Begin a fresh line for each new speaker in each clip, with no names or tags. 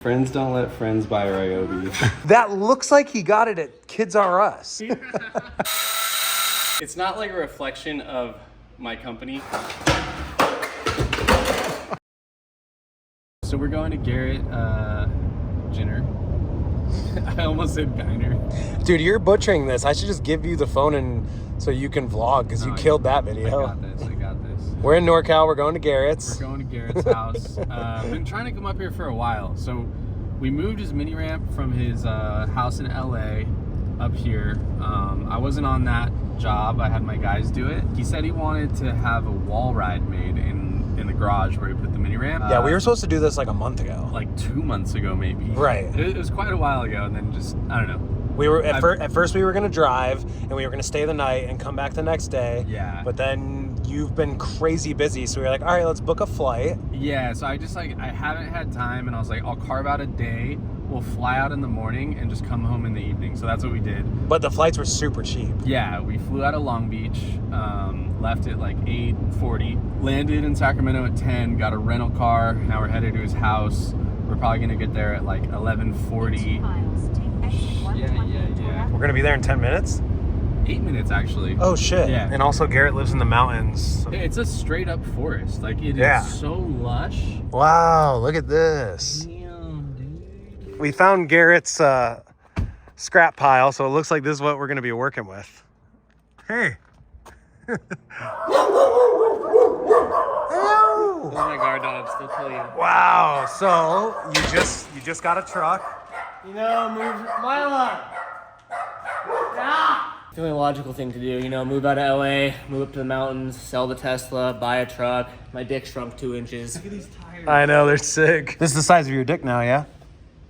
Friends don't let friends buy Ryobi.
That looks like he got it at Kids R Us.
It's not like a reflection of my company. So we're going to Garrett Jenner. I almost said Giner.
Dude, you're butchering this. I should just give you the phone and so you can vlog because you killed that video.
I got this.
We're in NorCal. We're going to Garrett's.
We're going to Garrett's house. I've been trying to come up here for a while. So we moved his mini ramp from his house in LA up here. I wasn't on that job. I had my guys do it. He said he wanted to have a wall ride made in the garage where he put the mini ramp.
Yeah, we were supposed to do this like a month ago.
Like 2 months ago, maybe.
Right.
It was quite a while ago, and then just, I don't know.
We were at first we were gonna drive and we were gonna stay the night and come back the next day.
Yeah.
But then you've been crazy busy, so we were like, all right, let's book a flight.
Yeah, so I haven't had time, and I was like, I'll carve out a day. We'll fly out in the morning and just come home in the evening. So that's what we did.
But the flights were super cheap.
Yeah, we flew out of Long Beach, left at like 8:40, landed in Sacramento at 10, got a rental car. Now we're headed to his house. We're probably gonna get there at like 11:40. Yeah.
We're gonna be there in 10 minutes?
8 minutes actually.
Oh shit.
Yeah.
And also Garrett lives in the mountains.
It's a straight up forest. Like it is so lush.
Wow, look at this.
Damn, dude.
We found Garrett's scrap pile, so it looks like this is what we're gonna be working with. Hey.
Oh my guard dog, still kill you.
Wow, so you just got a truck.
You know, move my line. Yeah. The only logical thing to do, move out of LA, move up to the mountains, sell the Tesla, buy a truck. My dick shrunk 2 inches.
Look at these tires.
I know, they're sick. This is the size of your dick now, yeah?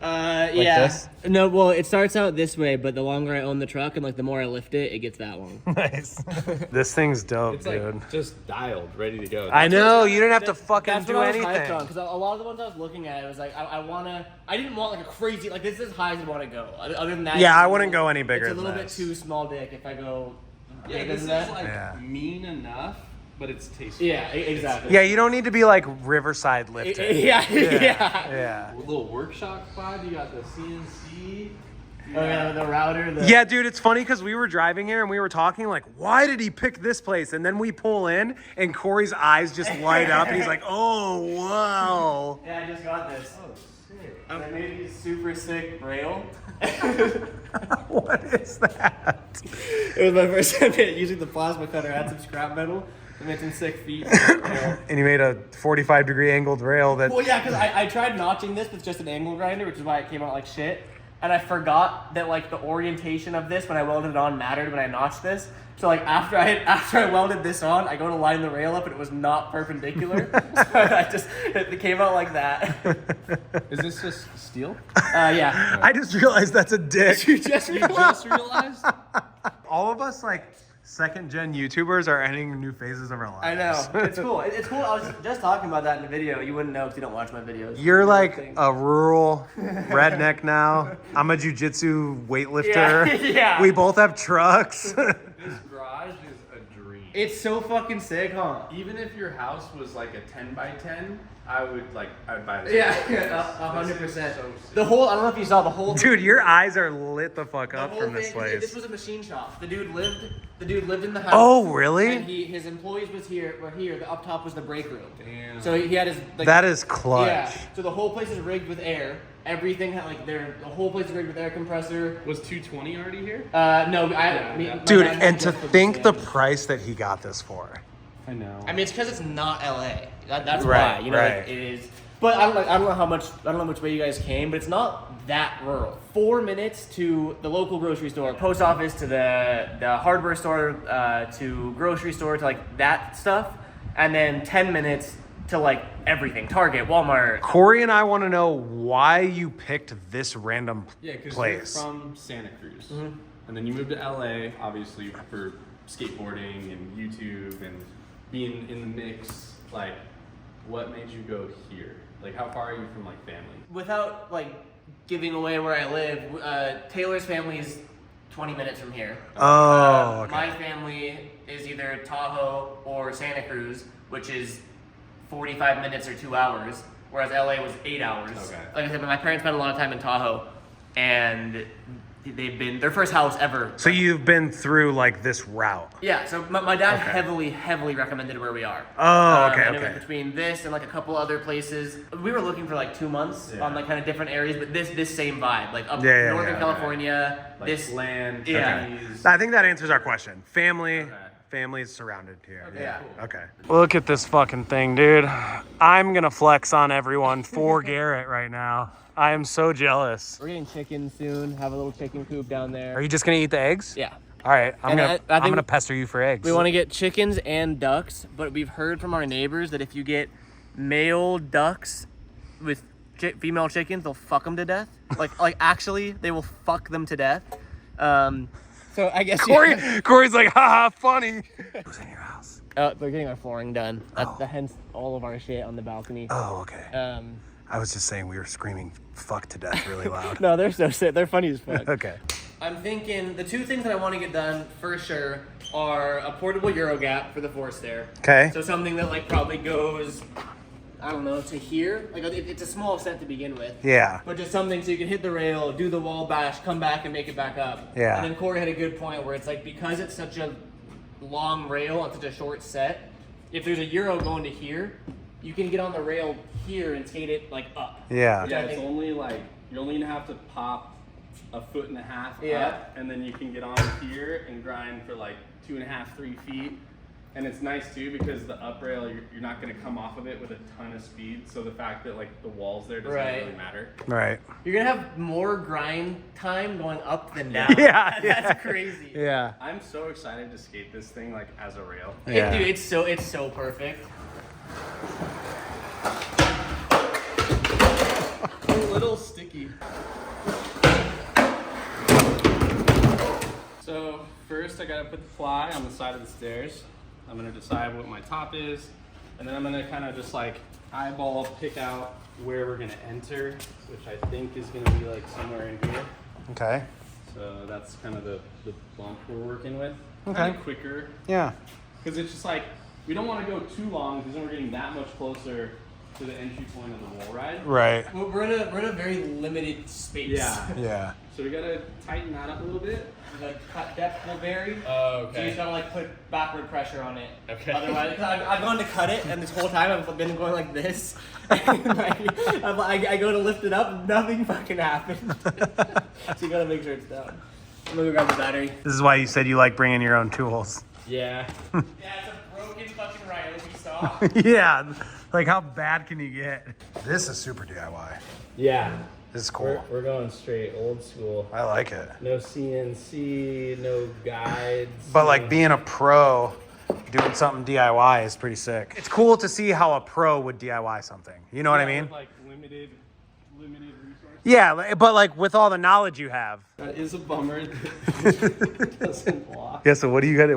Yeah.
This?
No, well, it starts out this way, but the longer I own the truck and the more I lift it, it gets that long.
Nice. This thing's dope,
It's
dude.
like just dialed, ready to go.
I know, you didn't have to fucking
That's
do
what I was
anything.
hyped on, because a lot of the ones I was looking at, it was like, I didn't want like a crazy, this is as high as I want to go. Other than that,
Yeah, I wouldn't go any bigger
it's a
than
little
this.
bit too small dick if I go
Yeah,
bigger
this
than
is
that.
like mean enough, but it's tasteful.
Yeah, exactly.
Yeah, you don't need to be like Riverside lifted.
Yeah.
A little workshop vibe. You got the CNC.
Oh yeah, the router.
Yeah, dude, it's funny because we were driving here and we were talking like, why did he pick this place? And then we pull in and Corey's eyes just light up and he's like, oh, wow.
Yeah, I just got this. Oh, sick. I made these super sick rail.
What is that?
It was my first time using the plasma cutter. I had some scrap metal. I made some sick feet.
And you made a 45-degree angled rail that...
Well, yeah, because I tried notching this with just an angle grinder, which is why it came out like shit. And I forgot that the orientation of this when I welded it on mattered when I notched this. So after I welded this on, I go to line the rail up and it was not perpendicular. So it came out like that.
Is this just steel?
Yeah.
I just realized that's a dick.
You just
realized?
All of us, second-gen YouTubers are entering new phases of our lives.
I know. It's cool. It's cool. I was just talking about that in the video. You wouldn't know because you don't watch my videos.
You're like a rural redneck now. I'm a jiu-jitsu weightlifter.
Yeah.
We both have trucks.
This garage is a dream.
It's so fucking sick, huh?
Even if your house was like a 10 by 10, I would buy this.
Yeah,
This is
100%.
so sick.
The whole, I don't know if you saw the whole.
Dude, your eyes are lit the fuck
the
up
whole
from this
thing-
place.
This was a machine shop. The dude lived in the house.
Oh, really?
And his employees were here. The up top was the break room.
Damn.
So he had his.
That is clutch.
Yeah. So the whole place is rigged with air. Everything had the whole place is rigged with air compressor.
Was 220 already here?
No,
Dude, and to think the price that he got this for.
I know.
I mean, it's because it's not LA. That's
Right,
why.
right.
It is. But I don't know how much. I don't know which way you guys came, but it's not that rural. 4 minutes to the local grocery store, post office, to the hardware store, to grocery store, to that stuff, and then 10 minutes to everything: Target, Walmart.
Corey and I want to know why you picked this random
Yeah, because you're
place.
from Santa Cruz, and then you moved to LA, obviously for skateboarding and YouTube and being in the mix. What made you go here? How far are you from family?
Without giving away where I live, Taylor's family is 20 minutes from here.
Oh, okay.
My family is either Tahoe or Santa Cruz, which is 45 minutes or 2 hours. whereas LA was 8 hours.
Okay.
Like I said, my parents spent a lot of time in Tahoe, and they've been their first house ever.
So you've been through like this route.
Yeah, so my dad
Okay.
heavily recommended where we are.
Oh, okay,
And it
okay.
was between this and like a couple other places. We were looking for like 2 months on like kind of different areas, but this same vibe, like up
Yeah,
Northern
yeah.
California,
Like
this
land,
Yeah.
trees.
I think that answers our question. Family.
Okay.
Family's surrounded here.
Yeah.
Okay. Look at this fucking thing, dude. I'm gonna flex on everyone for Garrett right now. I am so jealous.
We're getting chicken soon. Have a little chicken coop down there.
Are you just gonna eat the eggs?
Yeah.
All right. I'm
And
gonna
I think
I'm gonna pester you for eggs.
We want to get chickens and ducks, but we've heard from our neighbors that if you get male ducks with female chickens, they'll fuck them to death. Like actually, they will fuck them to death. So I guess
Corey's like, haha, funny. Who's in your house?
we're getting our flooring done. That's hence all of our shit on the balcony.
Oh, okay. I was just saying we were screaming fuck to death really loud.
No, they're so sick. They're funny as fuck.
Okay.
I'm thinking the two things that I want to get done for sure are a portable Euro gap for the force stair.
Okay.
So something that like probably goes, I don't know, to here. Like it's a small set to begin with.
Yeah.
But just something so you can hit the rail, do the wall bash, come back and make it back up.
Yeah.
And then Corey had a good point where it's like because it's such a long rail on such a short set, if there's a Euro going to here, you can get on the rail here and skate it like up.
Yeah.
Yeah, it's only like, you're only gonna have to pop 1.5 feet up, and then you can get on here and grind for like 2.5, 3 feet. And it's nice too because the up rail, you're not gonna come off of it with a ton of speed. So the fact that like the wall's there doesn't really matter.
Right.
You're gonna have more grind time going up than down.
Yeah,
That's crazy.
Yeah.
I'm so excited to skate this thing like as a rail.
Yeah.
Dude, it's so perfect.
A little sticky. So first I gotta put the fly on the side of the stairs. I'm gonna decide what my top is, and then I'm gonna kind of just like eyeball pick out where we're gonna enter, which I think is gonna be like somewhere in here.
Okay.
So that's kind of the bump we're working with.
Okay.
Kind of quicker,
Yeah.
because it's just like, we don't wanna go too long because then we're getting that much closer to the entry point of the wall ride.
Right.
We're in a very limited space.
Yeah.
Yeah.
So we gotta tighten that up a little bit.
The cut depth will vary.
Oh,
So you just gotta like put backward pressure on it.
Okay.
Otherwise, cause I've gone to cut it, and this whole time I've been going like this. And I go to lift it up, nothing fucking happens. So you gotta make sure it's down. I'm gonna go grab the battery.
This is why you said you like bringing your own tools.
Yeah.
Yeah, it's a broken fucking rail. You saw.
Yeah. Like how bad can you get? This is super DIY.
Yeah.
This is cool.
We're going straight old school.
I like it.
No CNC, no guides.
But like being a pro, doing something DIY is pretty sick. It's cool to see how a pro would DIY something. You know what I mean?
With like limited resources.
Yeah, but like with all the knowledge you have.
That is a bummer. That doesn't block.
Yeah. So what are you gonna?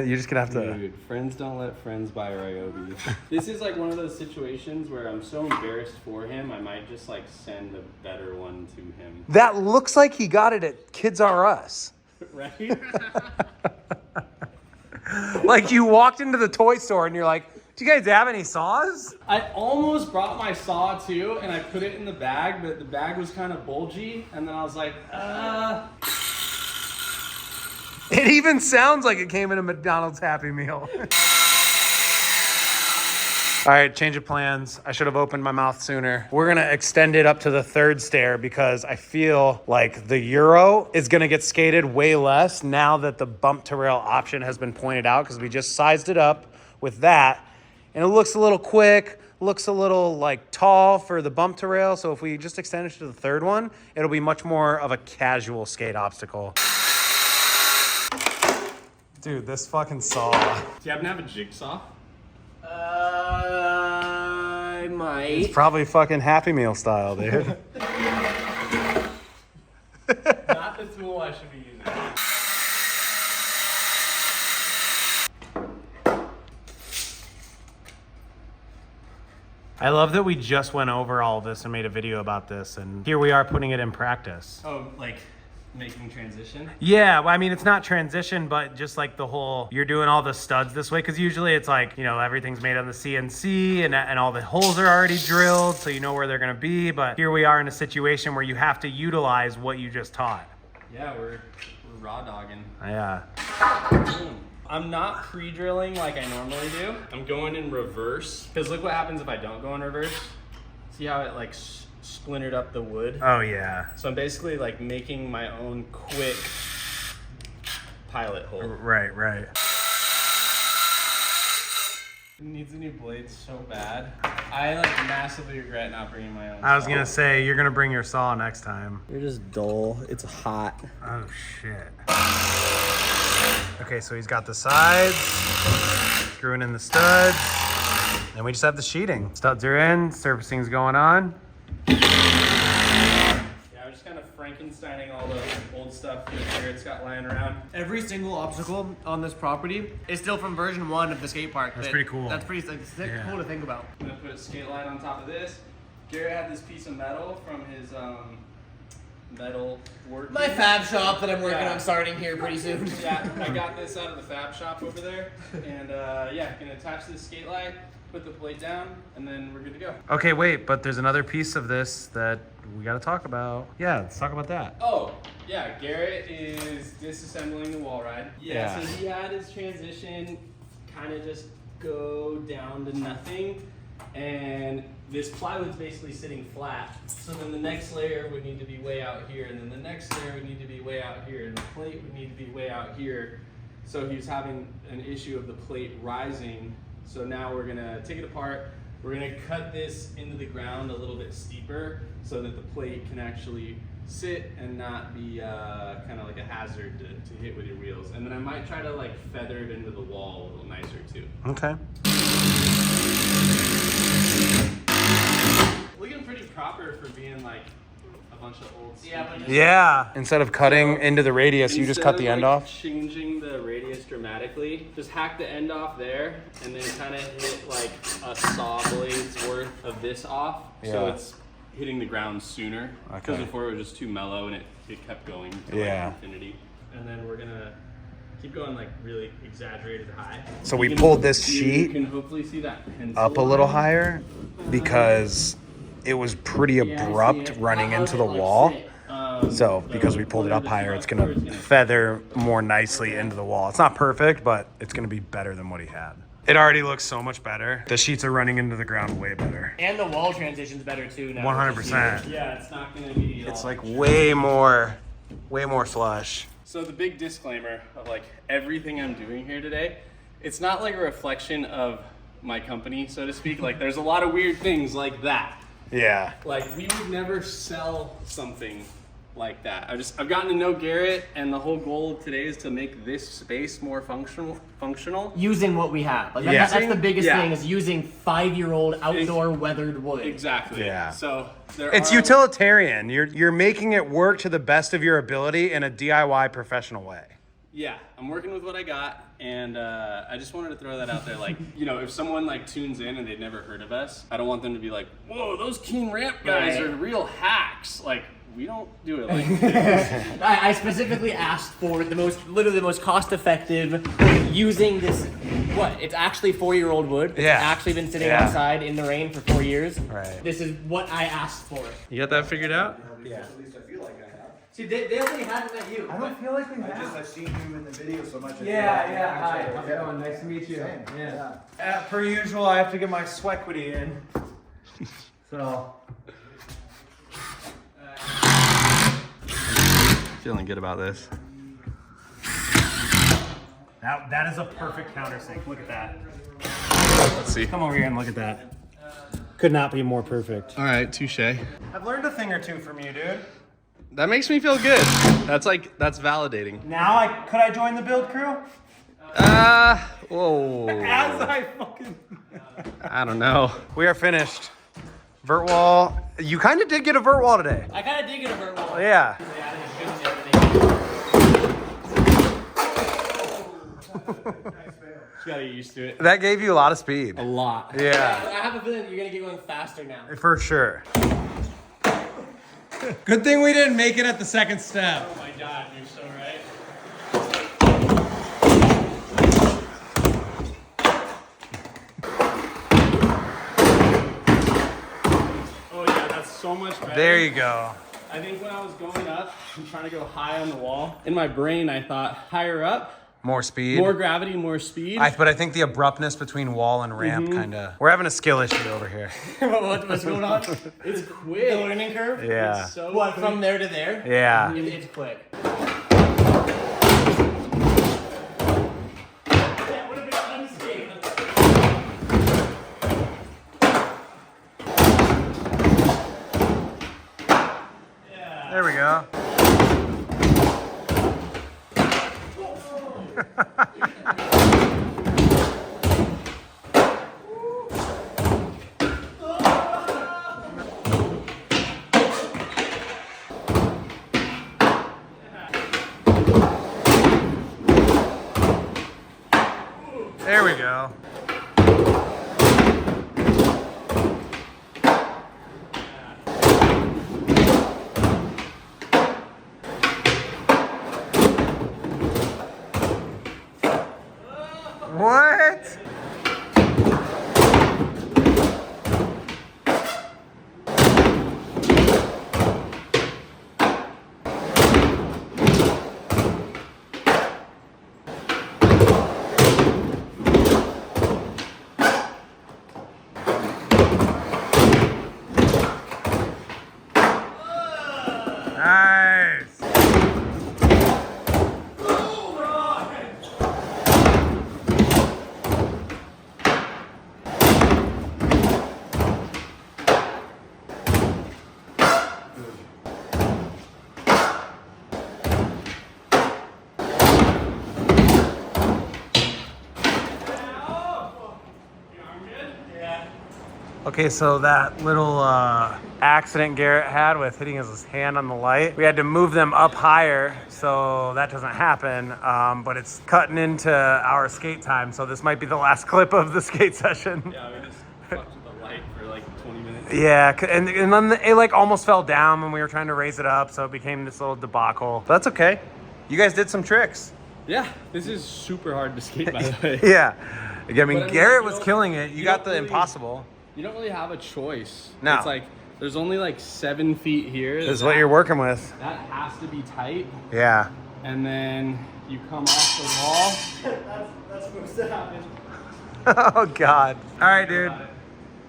You're just gonna have to.
Dude, friends don't let friends buy Ryobi. This is like one of those situations where I'm so embarrassed for him, I might just like send a better one to him.
That looks like he got it at Kids R Us.
Right?
Like you walked into the toy store and you're like, "Do you guys have any saws?"
I almost brought my saw too, and I put it in the bag, but the bag was kind of bulgy, and then I was like,
It even sounds like it came in a McDonald's Happy Meal. All right, change of plans. I should have opened my mouth sooner. We're gonna extend it up to the third stair because I feel like the Euro is gonna get skated way less now that the bump to rail option has been pointed out because we just sized it up with that. And it looks a little quick, looks a little like tall for the bump to rail. So if we just extend it to the third one, it'll be much more of a casual skate obstacle. Dude, this fucking saw.
do you happen to have a jigsaw?
I might.
It's probably fucking Happy Meal style, dude.
Not the tool I should be using.
I love that we just went over all this and made a video about this, and here we are putting it in practice.
Oh, like making transition.
Yeah, well, I mean, it's not transition, but just like the whole, you're doing all the studs this way, because usually it's like, you know, everything's made on the CNC and all the holes are already drilled, so you know where they're going to be. But here we are in a situation where you have to utilize what you just taught.
Yeah, we're raw dogging.
Yeah.
I'm not pre-drilling like I normally do. I'm going in reverse, because look what happens if I don't go in reverse. See how it like splintered up the wood?
Oh, yeah.
So I'm basically like making my own quick pilot hole.
Right, right.
It needs a new blade so bad. I like massively regret not bringing my own
I was
saw.
going to say, you're going to bring your saw next time.
You're just dull. It's hot.
Oh, shit. Okay, so he's got the sides, screwing in the studs, and we just have the sheeting. Studs are in, surfacing's going on.
Yeah, I'm just kind of Frankensteining all the old stuff that Garrett's got lying around.
Every single obstacle on this property is still from version 1 of the skate park.
That's pretty cool.
That's pretty like,
Yeah.
cool to think about.
I'm gonna put a skate light on top of this. Garrett had this piece of metal from his metal work.
My fab shop that I'm working
Yeah.
on starting here pretty soon.
Yeah, I got this out of the fab shop over there, and yeah, gonna attach this skate light, put the plate down, and then we're good to go.
Okay, wait, but there's another piece of this that we got to talk about. Yeah, let's talk about that.
Oh, yeah, Garrett is disassembling the wall ride.
Yeah.
So he had his transition kind of just go down to nothing, and this plywood's basically sitting flat. So then the next layer would need to be way out here, and then the next layer would need to be way out here, and the plate would need to be way out here. So he was having an issue of the plate rising. So now we're gonna take it apart. We're gonna cut this into the ground a little bit steeper so that the plate can actually sit and not be kind of like a hazard to hit with your wheels. And then I might try to like feather it into the wall a little nicer too.
Okay.
Looking pretty proper for being like a bunch of old
Yeah,
stuff.
but
Yeah. Instead of cutting into the radius, you just
Instead
cut
of,
the end
like,
off?
Changing the radius dramatically, just hack the end off there and then kind of hit like a saw blade's worth of this off. So
Yeah.
it's hitting the ground sooner. Because
Okay.
before it was just too mellow and it kept going to
Yeah.
like infinity. And then we're gonna keep going like really exaggerated high.
So we
You can-
pulled this
you
sheet
can hopefully see that pencil
up a little
line.
higher because it was pretty
Yeah, I see
abrupt
it.
running
How
into
it,
the
like,
wall.
sit.
So because we pulled it up higher, it's gonna feather more nicely into the wall. It's not perfect, but it's gonna be better than what he had. It already looks so much better. The sheets are running into the ground way better.
And the wall transition's better too now.
100%.
Yeah, it's not gonna be.
It's
all-
like way more flush.
So the big disclaimer of like everything I'm doing here today, it's not like a reflection of my company, so to speak. Like there's a lot of weird things like that.
Yeah.
Like we would never sell something like that. I've gotten to know Garrett, and the whole goal of today is to make this space more functional.
Using what we have. Like
Yeah.
that's the biggest
Yeah.
thing is using 5-year-old outdoor weathered wood.
Exactly.
Yeah.
So
It's utilitarian. You're making it work to the best of your ability in a DIY professional way.
Yeah, I'm working with what I got, and I just wanted to throw that out there. Like, you know, if someone like tunes in and they've never heard of us, I don't want them to be like, "Whoa, those Keen Ramp guys
Right.
are real hacks." Like, we don't do it like this.
I specifically asked for literally the most cost-effective, using this. What? It's actually 4-year-old wood.
Yeah.
It's actually been sitting
Yeah.
outside in the rain for 4 years.
Right.
This is what I asked for.
You got that figured out?
Yeah.
At least I feel like I have.
See, they only haven't met you.
I don't feel like we
I've seen you in the video so much. I feel
Yeah,
like
yeah,
I
hi,
know.
how's it
Yeah.
going? Nice to meet you.
Same.
Yeah. Per usual, I have to get my sweaty in. So.
Feeling good about this.
That is a perfect countersink. Look at that.
Let's see.
Come over here and look at that. Could not be more perfect.
All right, touche.
I've learned a thing or two from you, dude.
That makes me feel good. That's validating.
Now could I join the build crew?
Whoa.
As I fucking.
I don't know.
We are finished. Vert wall. You kind of did get a vert wall today.
I kind of did get a vert wall.
Yeah.
Yeah, I think it's good and everything.
Just gotta get used to it.
That gave you a lot of speed.
A lot.
Yeah,
I have a feeling that you're gonna get going faster now.
for sure. Good thing we didn't make it at the second step.
Oh my God, you're so right. Oh yeah, that's so much better.
There you go.
I think when I was going up and trying to go high on the wall, in my brain I thought higher up,
More speed.
more gravity, more speed.
But I think the abruptness between wall and ramp kind of. We're having a skill issue over here.
What's going on?
It's quick.
The learning curve?
Yeah.
It's so
What,
quick.
from there to there?
Yeah.
It's quick.
There we go. There we go. What? Nice. Okay, so that little accident Garrett had with hitting his hand on the light, we had to move them up higher so that doesn't happen, but it's cutting into our skate time, so this might be the last clip of the skate session.
Yeah, we just fucked with the light for like 20 minutes.
Yeah, and then it like almost fell down when we were trying to raise it up, so it became this little debacle. But that's okay. You guys did some tricks.
Yeah, this is super hard to skate, by the way.
Yeah. I mean,
But I mean,
Garrett
you
was
don't-
killing it. You
you
got
don't
the
really-
impossible.
You don't really have a choice.
No.
It's like, there's only like 7 feet here.
This is what you're working with.
That has to be tight.
Yeah.
And then you come off the wall.
That's supposed to happen.
Oh, God. All right, dude.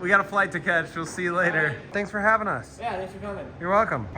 We got a flight to catch. We'll see you later. Thanks for having us.
Yeah, thanks for coming.
You're welcome.